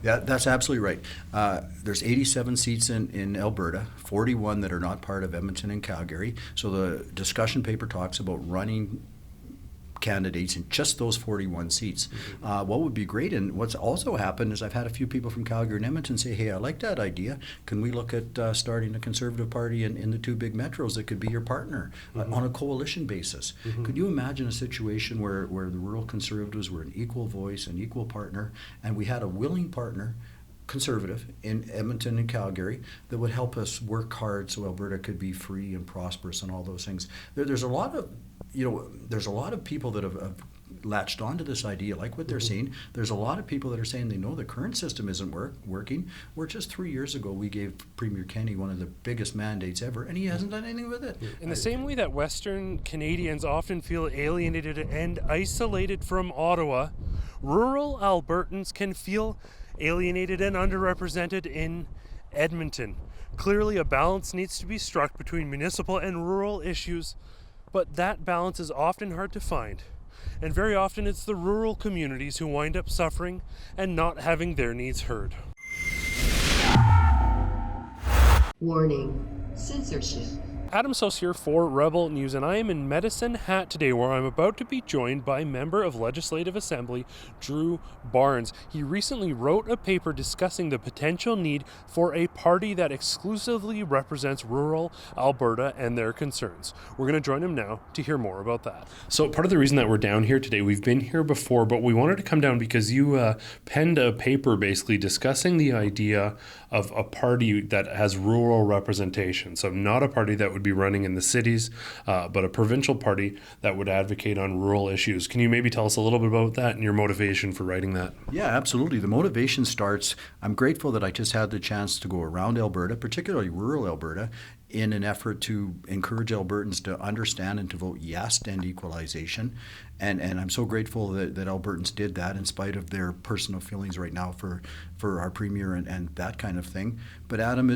Yeah, that's absolutely right. There's 87 seats in Alberta, 41 that are not part of Edmonton and Calgary. So the discussion paper talks about running candidates in just those 41 seats. What would be great, and what's also happened is I've had a few people from Calgary and Edmonton say, hey, I like that idea. Can we look at starting a Conservative Party in the two big metros that could be your partner on a coalition basis? Could you imagine a situation where the rural Conservatives were an equal voice, an equal partner, and we had a willing partner, Conservative, in Edmonton and Calgary that would help us work hard so Alberta could be free and prosperous and all those things. There's a lot of people that have latched onto this idea, like what they're seeing. There's a lot of people that are saying they know the current system isn't working. Where just 3 years ago we gave Premier Kenney one of the biggest mandates ever, and he hasn't done anything with it. In the same way that Western Canadians often feel alienated and isolated from Ottawa, rural Albertans can feel alienated and underrepresented in Edmonton. Clearly, a balance needs to be struck between municipal and rural issues, but that balance is often hard to find. And very often it's the rural communities who wind up suffering and not having their needs heard. Warning, censorship. Adam Soos here for Rebel News, and I am in Medicine Hat today, where I'm about to be joined by Member of Legislative Assembly Drew Barnes. He recently wrote a paper discussing the potential need for a party that exclusively represents rural Alberta and their concerns. We're going to join him now to hear more about that. So part of the reason that we're down here today, we've been here before, but we wanted to come down because you penned a paper basically discussing the idea of a party that has rural representation. So not a party that would be running in the cities, but a provincial party that would advocate on rural issues. Can you maybe tell us a little bit about that and your motivation for writing that? Yeah, absolutely. The motivation starts, I'm grateful that I just had the chance to go around Alberta, particularly rural Alberta, in an effort to encourage Albertans to understand and to vote yes to end equalization. And I'm so grateful that Albertans did that in spite of their personal feelings right now for our premier and that kind of thing. But Adam,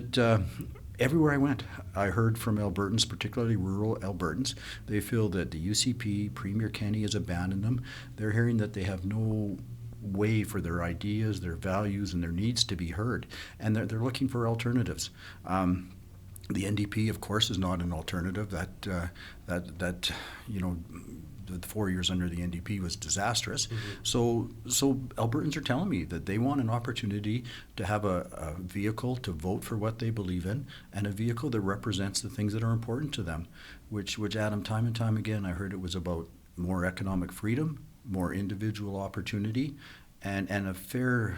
everywhere I went, I heard from Albertans, particularly rural Albertans. They feel that the UCP, Premier Kenney has abandoned them. They're hearing that they have no way for their ideas, their values, and their needs to be heard. And they're looking for alternatives. The NDP, of course, is not an alternative. That the 4 years under the NDP was disastrous. So Albertans are telling me that they want an opportunity to have a vehicle to vote for what they believe in, and a vehicle that represents the things that are important to them, which Adam, time and time again, I heard it was about more economic freedom, more individual opportunity, and a fair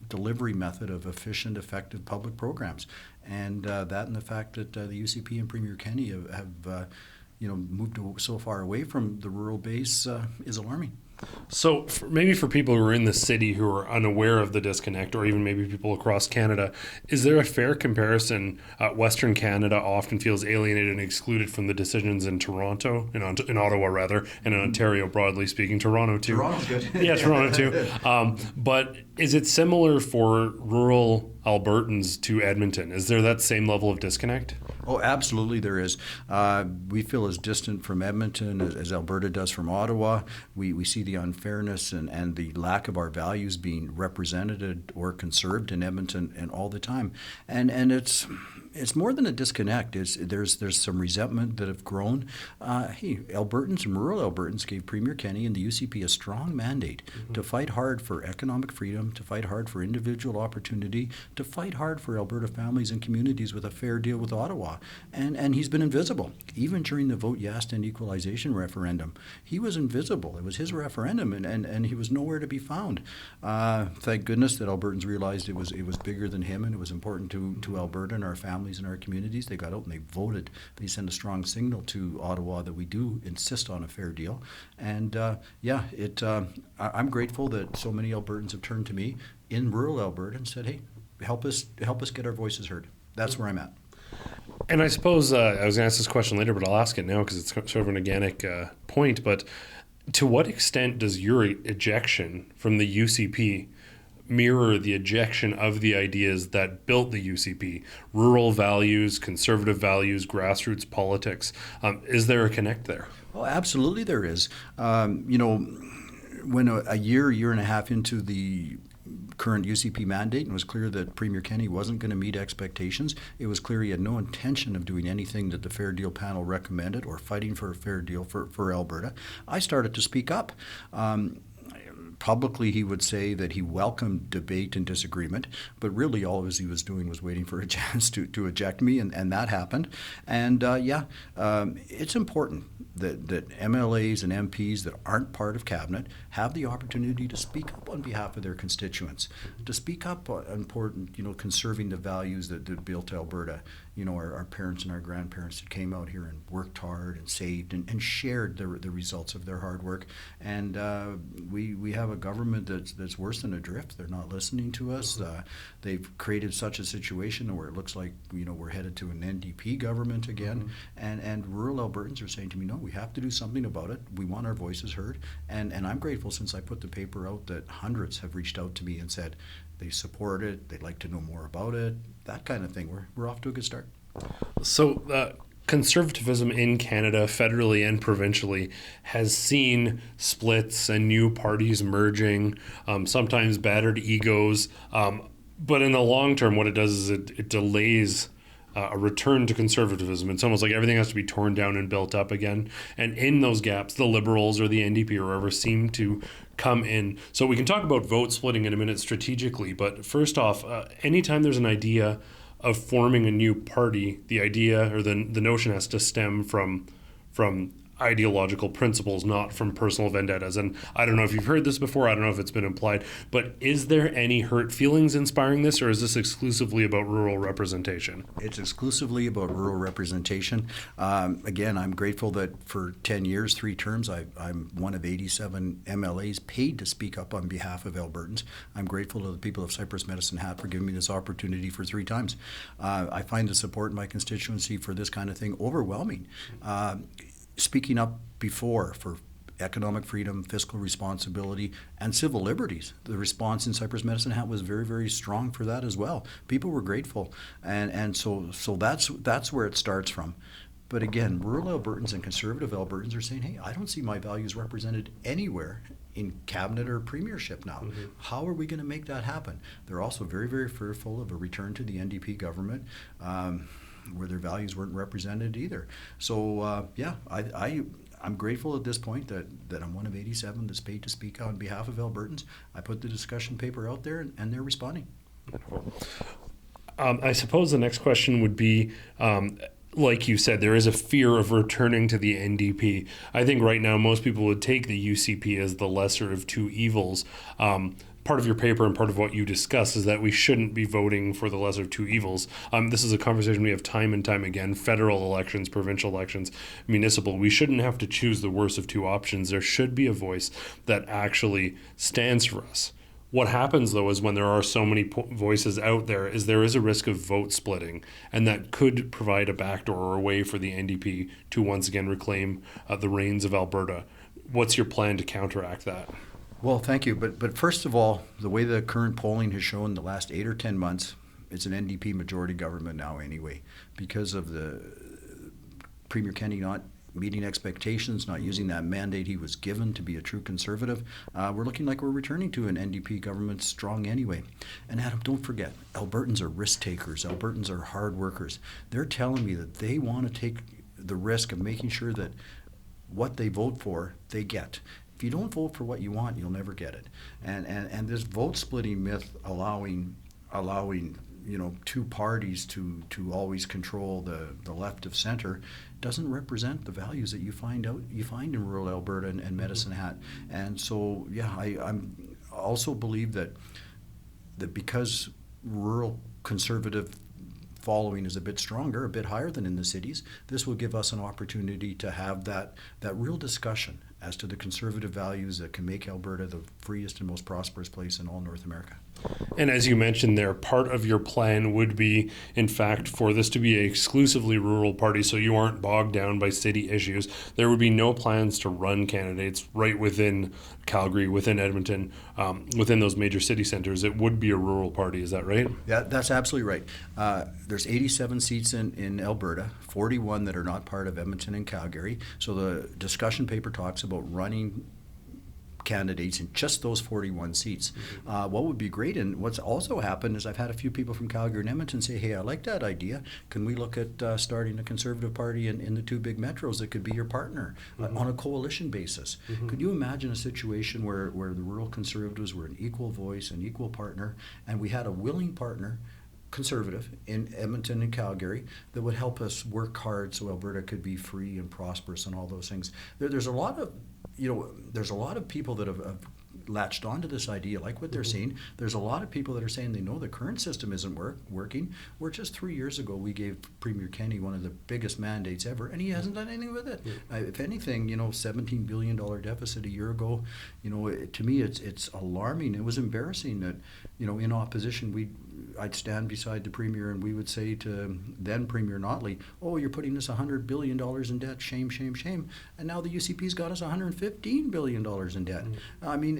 delivery method of efficient, effective public programs. And that and the fact that the UCP and Premier Kenney have moved so far away from the rural base is alarming. So maybe for people who are in the city who are unaware of the disconnect, or even maybe people across Canada, is there a fair comparison? Western Canada often feels alienated and excluded from the decisions in Toronto, in Ottawa rather, and in Ontario broadly speaking. Toronto too. Toronto's good. Yeah, Toronto too. But is it similar for rural Albertans to Edmonton? Is there that same level of disconnect? Oh, absolutely there is. We feel as distant from Edmonton as Alberta does from Ottawa. We see the unfairness and the lack of our values being represented or conserved in Edmonton and all the time. And it's more than a disconnect. There's some resentment that have grown. Albertans and rural Albertans gave Premier Kenney and the UCP a strong mandate to fight hard for economic freedom, to fight hard for individual opportunity, to fight hard for Alberta families and communities with a fair deal with Ottawa. And he's been invisible. Even during the vote yes and equalization referendum, he was invisible. It was his referendum, and he was nowhere to be found. Thank goodness that Albertans realized it was bigger than him, and it was important to Alberta and our families and our communities. They got out and they voted. They sent a strong signal to Ottawa that we do insist on a fair deal. And I'm grateful that so many Albertans have turned to me in rural Alberta and said, hey, help us get our voices heard. That's where I'm at. And I suppose I was going to ask this question later, but I'll ask it now because it's sort of an organic point. But to what extent does your ejection from the UCP mirror the ejection of the ideas that built the UCP? Rural values, conservative values, grassroots politics. Is there a connect there? Well, absolutely there is. When a year and a half into the current UCP mandate, and it was clear that Premier Kenney wasn't going to meet expectations. It was clear he had no intention of doing anything that the Fair Deal panel recommended or fighting for a fair deal for Alberta. I started to speak up. Publicly, he would say that he welcomed debate and disagreement, but really all he was doing was waiting for a chance to eject me, and that happened. And it's important that MLAs and MPs that aren't part of cabinet have the opportunity to speak up on behalf of their constituents, to speak up on important, conserving the values that built Alberta. Our parents and our grandparents that came out here and worked hard and saved and shared the results of their hard work. And we have a government that's worse than adrift. They're not listening to us. They've created such a situation where it looks like we're headed to an NDP government again. And rural Albertans are saying to me, no, we have to do something about it. We want our voices heard. And I'm grateful since I put the paper out that hundreds have reached out to me and said they support it, they'd like to know more about it, that kind of thing. We're off to a good start. So conservatism in Canada, federally and provincially, has seen splits and new parties merging, sometimes battered egos. But in the long term, what it does is it delays a return to conservatism. It's almost like everything has to be torn down and built up again. And in those gaps, the Liberals or the NDP or whoever seem to come in. So we can talk about vote splitting in a minute strategically. But first off, anytime there's an idea of forming a new party, the idea or the notion has to stem from ideological principles, not from personal vendettas. And I don't know if you've heard this before, I don't know if it's been implied, but is there any hurt feelings inspiring this, or is this exclusively about rural representation? It's exclusively about rural representation. Again, I'm grateful that for 10 years, 3 terms, I'm one of 87 MLAs paid to speak up on behalf of Albertans. I'm grateful to the people of Cypress Medicine Hat for giving me this opportunity for 3 times. I find the support in my constituency for this kind of thing overwhelming. Speaking up before for economic freedom, fiscal responsibility, and civil liberties. The response in Cypress Medicine Hat was very, very strong for that as well. People were grateful, and so that's where it starts from. But again, rural Albertans and conservative Albertans are saying, hey, I don't see my values represented anywhere in cabinet or premiership now. How are we going to make that happen? They're also very, very fearful of a return to the NDP government, where their values weren't represented either. So I'm grateful at this point that I'm one of 87 that's paid to speak on behalf of Albertans. I put the discussion paper out there and they're responding. I suppose the next question would be, like you said, there is a fear of returning to the NDP. I think right now most people would take the UCP as the lesser of 2 evils. Part of your paper and part of what you discuss is that we shouldn't be voting for the lesser of 2 evils. This is a conversation we have time and time again. Federal elections, provincial elections, municipal. We shouldn't have to choose the worst of 2 options. There should be a voice that actually stands for us. What happens, though, is when there are so many voices out there, is there is a risk of vote splitting, and that could provide a backdoor or a way for the NDP to once again reclaim the reins of Alberta. What's your plan to counteract that? Well, thank you. But first of all, the way the current polling has shown the last 8 or 10 months, it's an NDP majority government now anyway, because of the Premier Kenney not meeting expectations, not using that mandate he was given to be a true conservative. We're looking like we're returning to an NDP government strong anyway. And Adam, don't forget, Albertans are risk takers. Albertans are hard workers. They're telling me that they want to take the risk of making sure that what they vote for, they get. If you don't vote for what you want, you'll never get it. And this vote splitting myth allowing 2 parties to always control the left of center doesn't represent the values that you find in rural Alberta and Medicine Hat. And so I'm also believe that because rural conservative following is a bit stronger, a bit higher than in the cities, this will give us an opportunity to have that real discussion as to the conservative values that can make Alberta the freest and most prosperous place in all North America. And as you mentioned there, part of your plan would be, in fact, for this to be an exclusively rural party, so you aren't bogged down by city issues. There would be no plans to run candidates right within Calgary, within Edmonton, within those major city centers. It would be a rural party, is that right? Yeah, that's absolutely right. There's 87 seats in Alberta, 41 that are not part of Edmonton and Calgary. So the discussion paper talks about running candidates in just those 41 seats. What would be great, and what's also happened is I've had a few people from Calgary and Edmonton say, hey, I like that idea. Can we look at starting a Conservative Party in the two big metros that could be your partner on a coalition basis? Could you imagine a situation where the rural Conservatives were an equal voice, an equal partner, and we had a willing partner, Conservative, in Edmonton and Calgary that would help us work hard so Alberta could be free and prosperous and all those things? There's a lot of people that have latched onto this idea, like what they're saying. There's a lot of people that are saying they know the current system isn't working. Where just 3 years ago we gave Premier Kenney one of the biggest mandates ever, and he hasn't done anything with it. If anything, $17 billion deficit a year ago. To me, it's alarming. It was embarrassing that, in opposition, I'd stand beside the Premier and we would say to then Premier Notley, oh, you're putting us $100 billion in debt, shame, shame, shame. And now the UCP's got us $115 billion in debt. I mean,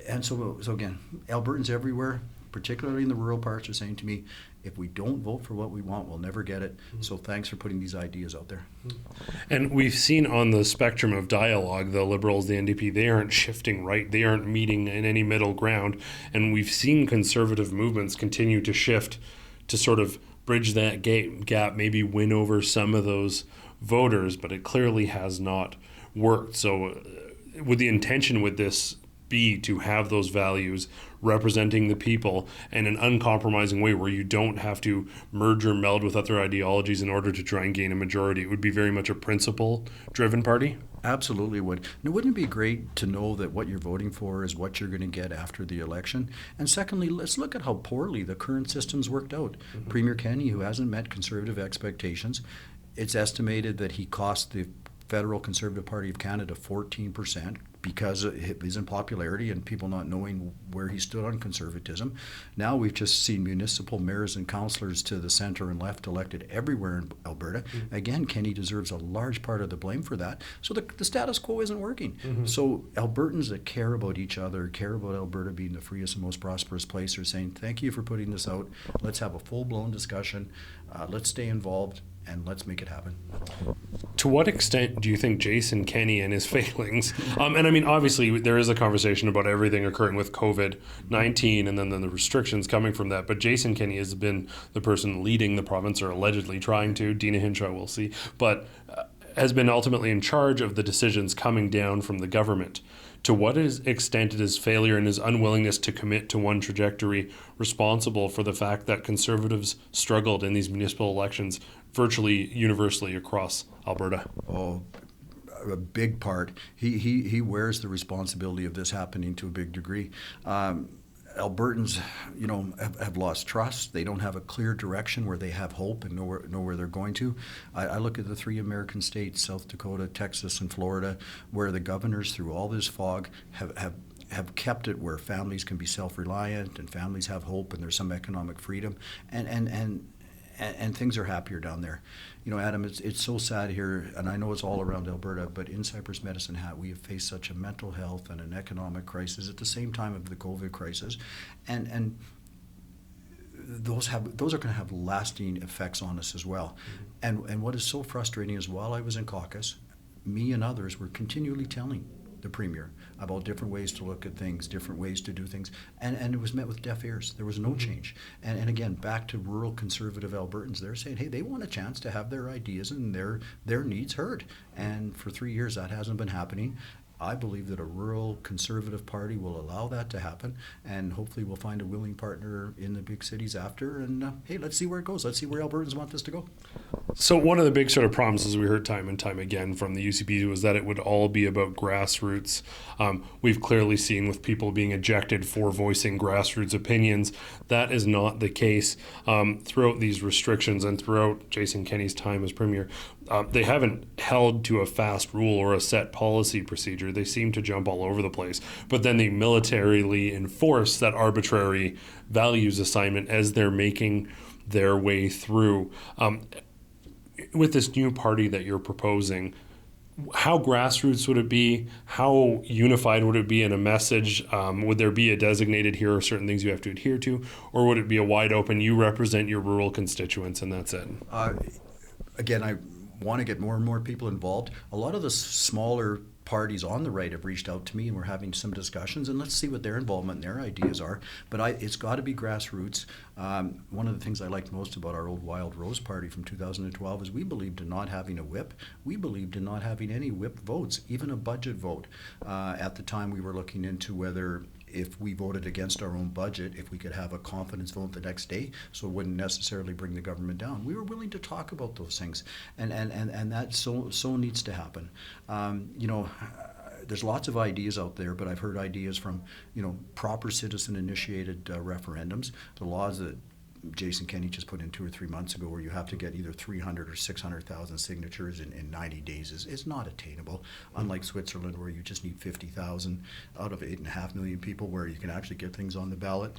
and so again, Albertans everywhere, particularly in the rural parts, are saying to me, if we don't vote for what we want, we'll never get it. So thanks for putting these ideas out there. And we've seen on the spectrum of dialogue, the Liberals, the NDP, they aren't shifting right. They aren't meeting in any middle ground. And we've seen Conservative movements continue to shift to sort of bridge that gap, maybe win over some of those voters, but it clearly has not worked. So would the intention with this be to have those values representing the people in an uncompromising way where you don't have to merge or meld with other ideologies in order to try and gain a majority? It would be very much a principle-driven party? Absolutely would. And wouldn't it be great to know that what you're voting for is what you're going to get after the election? And secondly, let's look at how poorly the current system's worked out. Premier Kenney, who hasn't met Conservative expectations, it's estimated that he cost the federal Conservative Party of Canada 14% because of his unpopularity and people not knowing where he stood on conservatism. Now we've just seen municipal mayors and councillors to the centre and left elected everywhere in Alberta. Again, Kenney deserves a large part of the blame for that. So the status quo isn't working. So Albertans that care about each other, care about Alberta being the freest and most prosperous place, are saying, thank you for putting this out. Let's have a full-blown discussion. Let's stay involved. And let's make it happen. To what extent do you think Jason Kenney and his failings, and I mean, obviously there is a conversation about everything occurring with COVID-19 and then the restrictions coming from that, but Jason Kenney has been the person leading the province, or allegedly trying to, Dina Hinshaw, we'll see, but has been ultimately in charge of the decisions coming down from the government. To what extent is failure and his unwillingness to commit to one trajectory responsible for the fact that Conservatives struggled in these municipal elections virtually universally across Alberta? Oh, a big part. He wears the responsibility of this happening to a big degree. Albertans, have lost trust. They don't have a clear direction where they have hope and know where they're going to. I look at the three American states, South Dakota, Texas, and Florida, where the governors, through all this fog, have kept it where families can be self-reliant and families have hope and there's some economic freedom, and things are happier down there. Adam, it's so sad here, and I know it's all around Alberta, but in Cypress Medicine Hat, we have faced such a mental health and an economic crisis at the same time of the COVID crisis, and those are going to have lasting effects on us as well. And what is so frustrating is, while I was in caucus, me and others were continually telling the Premier about different ways to look at things, different ways to do things, and it was met with deaf ears. There was no change. And again, back to rural Conservative Albertans, they're saying, hey, they want a chance to have their ideas and their needs heard. And for 3 years, that hasn't been happening. I believe that a rural Conservative Party will allow that to happen, and hopefully we'll find a willing partner in the big cities after, and hey, let's see where it goes. Let's see where Albertans want this to go. So one of the big sort of promises we heard time and time again from the UCP was that it would all be about grassroots. We've clearly seen with people being ejected for voicing grassroots opinions, that is not the case. Throughout these restrictions and throughout Jason Kenney's time as Premier, they haven't held to a fast rule or a set policy procedure. They seem to jump all over the place, but then they militarily enforce that arbitrary values assignment as they're making their way through. With this new party that you're proposing, how grassroots would it be? How unified would it be in a message? Would there be a designated, here are certain things you have to adhere to, or would it be a wide open, you represent your rural constituents and that's it? Again, I want to get more and more people involved. A lot of the smaller parties on the right have reached out to me, and we're having some discussions, and let's see what their involvement and their ideas are. But it's got to be grassroots. One of the things I liked most about our old Wild Rose Party from 2012 is we believed in not having a whip. We believed in not having any whip votes, even a budget vote. At the time, we were looking into whether, if we voted against our own budget, if we could have a confidence vote the next day, so it wouldn't necessarily bring the government down. We were willing to talk about those things, and that so needs to happen. There's lots of ideas out there, but I've heard ideas from, proper citizen-initiated referendums, the laws that Jason Kenney just put in 2 or 3 months ago, where you have to get either 300 or 600,000 signatures in 90 days is not attainable. Unlike Switzerland, where you just need 50,000 out of 8.5 million people, where you can actually get things on the ballot.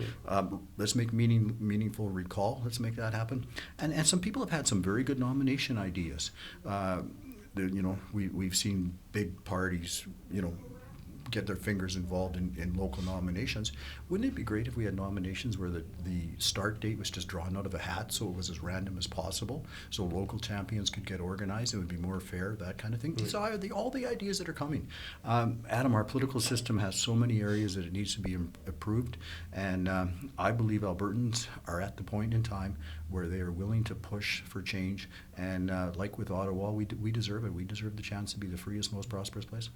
Let's make meaningful recall. Let's make that happen. And some people have had some very good nomination ideas. We've seen big parties, get their fingers involved in local nominations. Wouldn't it be great if we had nominations where the start date was just drawn out of a hat, so it was as random as possible, so local champions could get organized? It would be more fair, that kind of thing. These are all the ideas that are coming. Adam, our political system has so many areas that it needs to be improved, and I believe Albertans are at the point in time where they are willing to push for change, and like with Ottawa, we deserve it. We deserve the chance to be the freest, most prosperous place.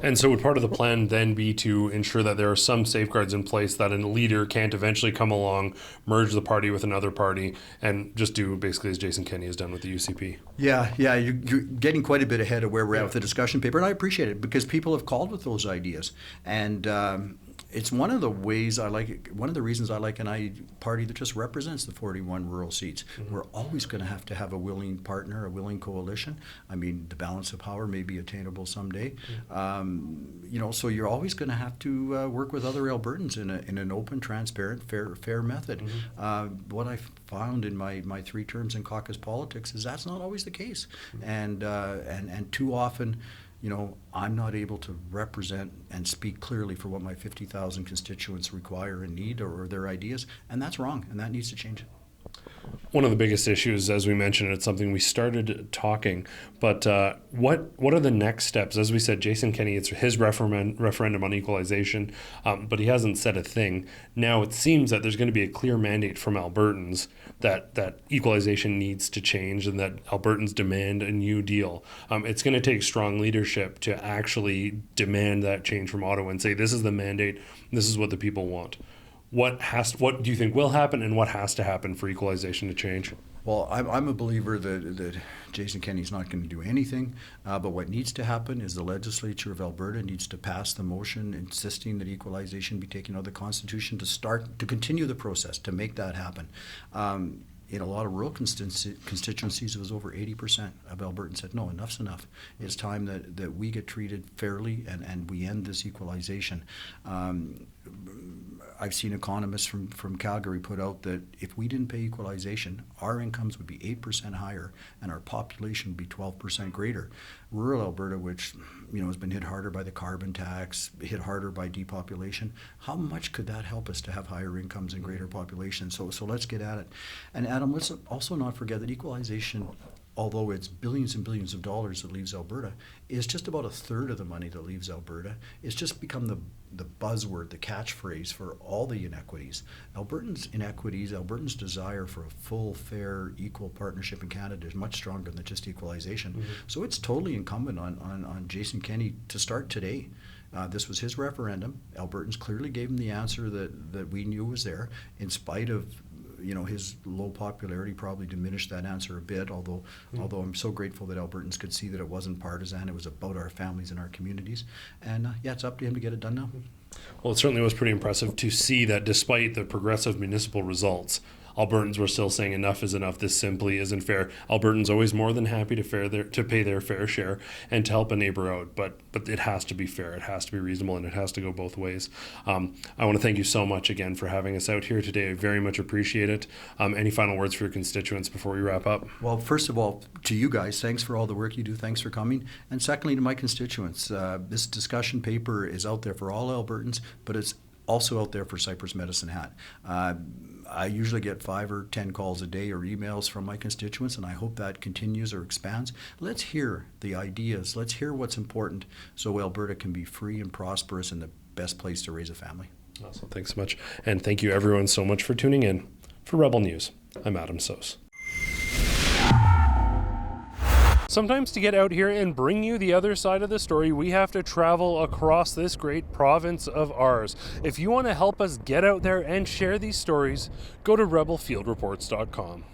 And so would part of the plan then be to ensure that there are some safeguards in place that a leader can't eventually come along, merge the party with another party, and just do basically as Jason Kenney has done with the UCP? Yeah, you're getting quite a bit ahead of where we're at with the discussion paper, and I appreciate it, because people have called with those ideas. And it's one of the ways I like it, one of the reasons I like a party that just represents the 41 rural seats. We're always going to have a willing partner, a willing coalition. I mean, the balance of power may be attainable someday. So you're always going to have to work with other Albertans in an open, transparent, fair method. What I found in my 3 terms in caucus politics is that's not always the case, and too often, I'm not able to represent and speak clearly for what my 50,000 constituents require and need, or their ideas, and that's wrong, and that needs to change. One of the biggest issues, as we mentioned, it's something we started talking, but what are the next steps? As we said, Jason Kenney, it's his referendum on equalization, but he hasn't said a thing. Now it seems that there's going to be a clear mandate from Albertans that equalization needs to change and that Albertans demand a new deal. It's going to take strong leadership to actually demand that change from Ottawa and say, this is the mandate, this is what the people want. What do you think will happen, and what has to happen for equalization to change? Well, I'm a believer that Jason Kenney's not going to do anything, but what needs to happen is the legislature of Alberta needs to pass the motion insisting that equalization be taken out of the Constitution to continue the process, to make that happen. In a lot of rural constituencies, it was over 80% of Albertans said, no, enough's enough. It's time that we get treated fairly and we end this equalization. I've seen economists from Calgary put out that if we didn't pay equalization, our incomes would be 8% higher and our population would be 12% greater. Rural Alberta, which has been hit harder by the carbon tax, hit harder by depopulation, how much could that help us to have higher incomes and greater population? So let's get at it. And Adam, let's also not forget that equalization, although it's billions and billions of dollars that leaves Alberta, is just about a third of the money that leaves Alberta. It's just become the buzzword, the catchphrase for all the inequities. Albertans' inequities, Albertans' desire for a full, fair, equal partnership in Canada is much stronger than just equalization. So it's totally incumbent on Jason Kenney to start today. This was his referendum. Albertans clearly gave him the answer that we knew was there, in spite of his low popularity probably diminished that answer a bit, although I'm so grateful that Albertans could see that it wasn't partisan, it was about our families and our communities. And it's up to him to get it done now. Well, it certainly was pretty impressive to see that despite the progressive municipal results, Albertans were still saying enough is enough, this simply isn't fair. Albertans always more than happy to pay their fair share and to help a neighbor out, but it has to be fair, it has to be reasonable, and it has to go both ways. I want to thank you so much again for having us out here today. I very much appreciate it. Any final words for your constituents before we wrap up? Well, first of all, to you guys, thanks for all the work you do, thanks for coming. And secondly, to my constituents, this discussion paper is out there for all Albertans, but it's also out there for Cypress Medicine Hat. I usually get 5 or 10 calls a day or emails from my constituents, and I hope that continues or expands. Let's hear the ideas. Let's hear what's important so Alberta can be free and prosperous and the best place to raise a family. Awesome. Thanks so much. And thank you everyone so much for tuning in. For Rebel News, I'm Adam Soos. Sometimes to get out here and bring you the other side of the story, we have to travel across this great province of ours. If you want to help us get out there and share these stories, go to rebelfieldreports.com.